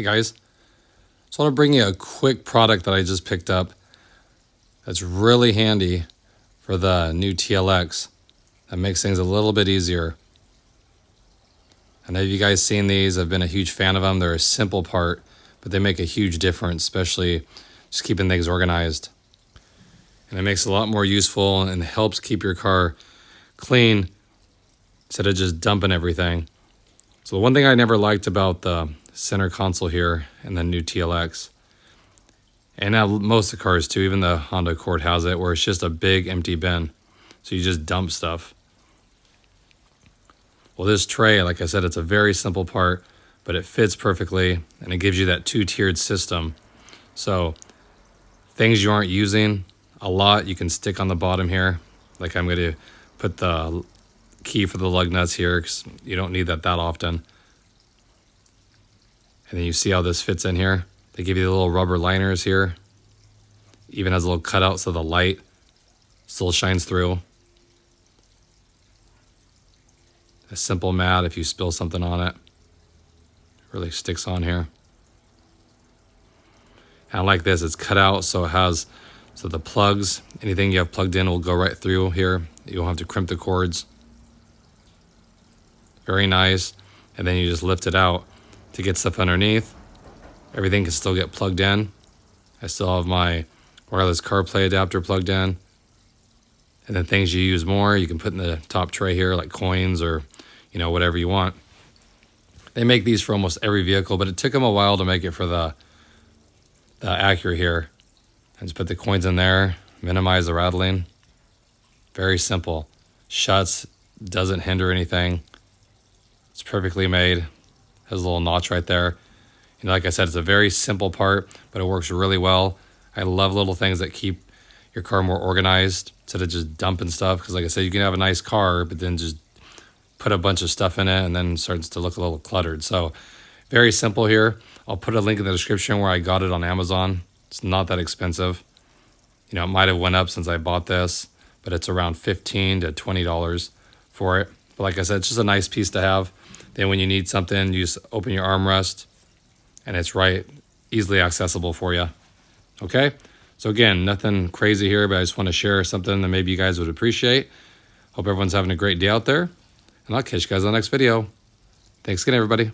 Hey guys, so I want to bring you a quick product that I just picked up that's really handy for the new TLX that makes things a little bit easier. I know you guys seen these. I've been a huge fan of them. They're a simple part, but they make a huge difference, especially just keeping things organized. And it makes it a lot more useful and helps keep your car clean instead of just dumping everything. So the one thing I never liked about the center console here in the new TLX, and now most of the cars too, even the Honda Accord has it, where it's just a big empty bin. So you just dump stuff. Well, this tray, like I said, it's a very simple part, but it fits perfectly and it gives you that two-tiered system. So things you aren't using a lot, you can stick on the bottom here. Like I'm going to put the key for the lug nuts here because you don't need that often. And then you see how this fits in here. They give you the little rubber liners here. Even has a little cutout so the light still shines through. A simple mat if you spill something on it. Really sticks on here. And like this, it's cut out so it has, so the plugs, anything you have plugged in will go right through here. You don't have to crimp the cords. Very nice. And then you just lift it out to get stuff underneath. Everything can still get plugged in. I still have my wireless CarPlay adapter plugged in. And then things you use more, you can put in the top tray here, like coins or, whatever you want. They make these for almost every vehicle, but it took them a while to make it for the Acura here. And just put the coins in there, minimize the rattling. Very simple. Shuts, doesn't hinder anything. It's perfectly made. Has a little notch right there. Like I said, it's a very simple part, but it works really well. I love little things that keep your car more organized instead of just dumping stuff. Because like I said, you can have a nice car, but then just put a bunch of stuff in it and then it starts to look a little cluttered. So very simple here. I'll put a link in the description where I got it on Amazon. It's not that expensive. It might have went up since I bought this, but it's around $15 to $20 for it. But like I said, it's just a nice piece to have. Then when you need something, you just open your armrest and it's right, easily accessible for you. Okay? So again, nothing crazy here, but I just want to share something that maybe you guys would appreciate. Hope everyone's having a great day out there. And I'll catch you guys on the next video. Thanks again, everybody.